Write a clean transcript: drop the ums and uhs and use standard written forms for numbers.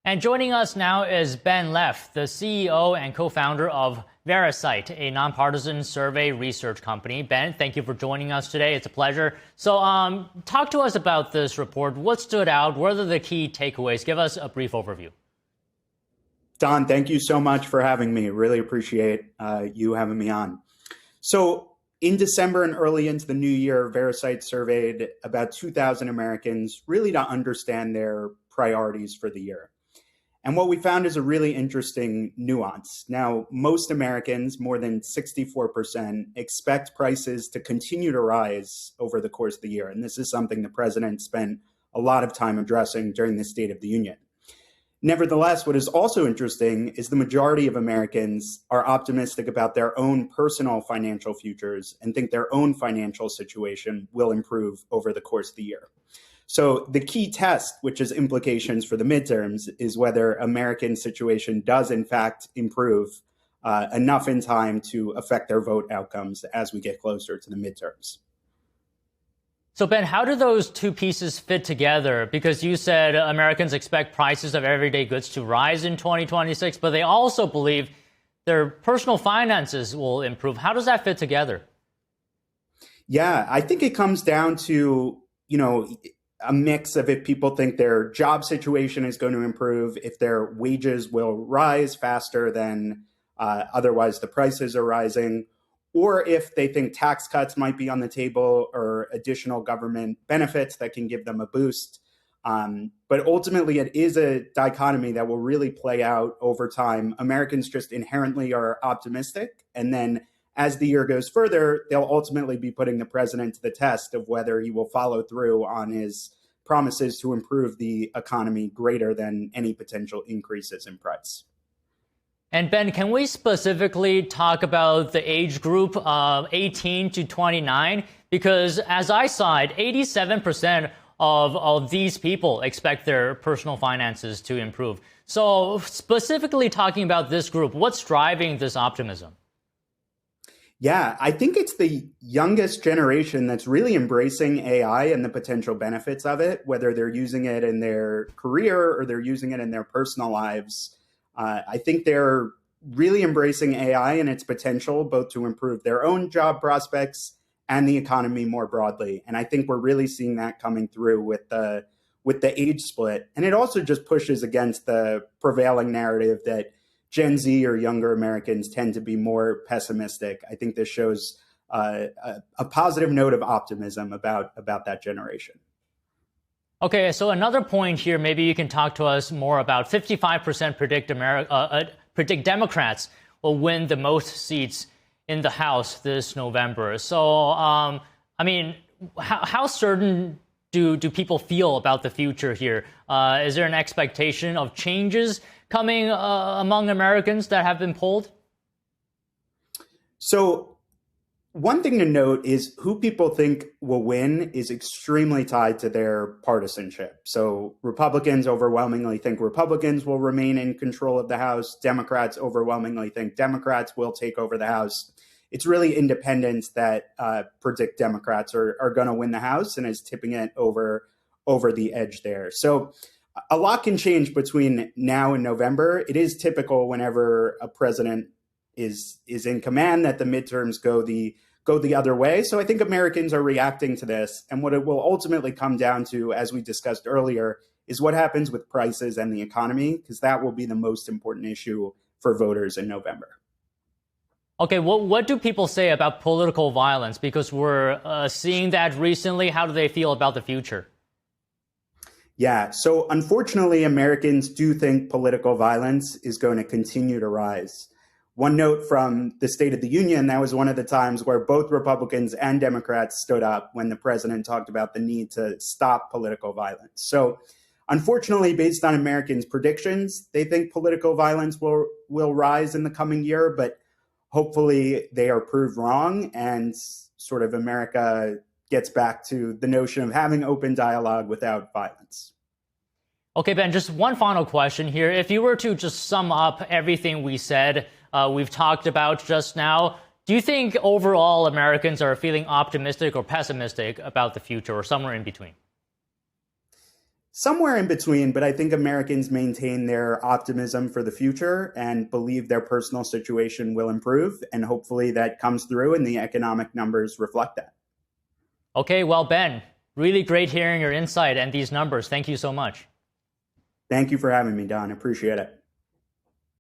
And joining us now is Ben Leff, the CEO and co-founder of Verasight, a nonpartisan survey research company. Ben, thank you for joining us today. It's a pleasure. So talk to us about this report. What stood out? What are the key takeaways? Give us a brief overview. Don, thank you so much for having me. Really appreciate you having me on. So in December and early into the new year, Verasight surveyed about 2,000 Americans really to understand their priorities for the year. And what we found is a really interesting nuance. Now, most Americans, more than 64%, expect prices to continue to rise over the course of the year. And this is something the president spent a lot of time addressing during the State of the Union. Nevertheless, what is also interesting is the majority of Americans are optimistic about their own personal financial futures and think their own financial situation will improve over the course of the year. So the key test, which has implications for the midterms, is whether American situation does in fact improve enough in time to affect their vote outcomes as we get closer to the midterms. So Ben, how do those two pieces fit together? Because you said Americans expect prices of everyday goods to rise in 2026, but they also believe their personal finances will improve. How does that fit together? Yeah, I think it comes down to, a mix of if people think their job situation is going to improve, if their wages will rise faster than otherwise the prices are rising, or if they think tax cuts might be on the table or additional government benefits that can give them a boost. But ultimately, it is a dichotomy that will really play out over time. Americans just inherently are optimistic. And then as the year goes further, they'll ultimately be putting the president to the test of whether he will follow through on his promises to improve the economy greater than any potential increases in price. And Ben, can we specifically talk about the age group 18 to 29? Because as I saw it, 87% of these people expect their personal finances to improve. So specifically talking about this group, what's driving this optimism? Yeah, I think it's the youngest generation that's really embracing AI and the potential benefits of it, whether they're using it in their career or they're using it in their personal lives. I think they're really embracing AI and its potential, both to improve their own job prospects and the economy more broadly. And I think we're really seeing that coming through with the age split. And it also just pushes against the prevailing narrative that Gen Z or younger Americans tend to be more pessimistic. I think this shows a positive note of optimism about that generation. Okay, so another point here, maybe you can talk to us more about 55% predict Democrats will win the most seats in the House this November. So, how certain do people feel about the future here? Is there an expectation of changes coming among Americans that have been polled? So one thing to note is who people think will win is extremely tied to their partisanship. So Republicans overwhelmingly think Republicans will remain in control of the House. Democrats overwhelmingly think Democrats will take over the House. It's really independents that predict Democrats are going to win the House and is tipping it over the edge there. So a lot can change between now and November. It is typical whenever a president is in command that the midterms go the other way. So I think Americans are reacting to this. And what it will ultimately come down to, as we discussed earlier, is what happens with prices and the economy, because that will be the most important issue for voters in November. Okay, what do people say about political violence? Because we're seeing that recently. How do they feel about the future? Yeah, so unfortunately, Americans do think political violence is going to continue to rise. One note from the State of the Union, that was one of the times where both Republicans and Democrats stood up when the president talked about the need to stop political violence. So unfortunately, based on Americans' predictions, they think political violence will rise in the coming year, but hopefully they are proved wrong and sort of America gets back to the notion of having open dialogue without violence. Okay, Ben, just one final question here. If you were to just sum up everything we said, we've talked about just now, do you think overall Americans are feeling optimistic or pessimistic about the future or somewhere in between? Somewhere in between, but I think Americans maintain their optimism for the future and believe their personal situation will improve. And hopefully that comes through and the economic numbers reflect that. Okay, well, Ben, really great hearing your insight and these numbers. Thank you so much. Thank you for having me, Don. Appreciate it.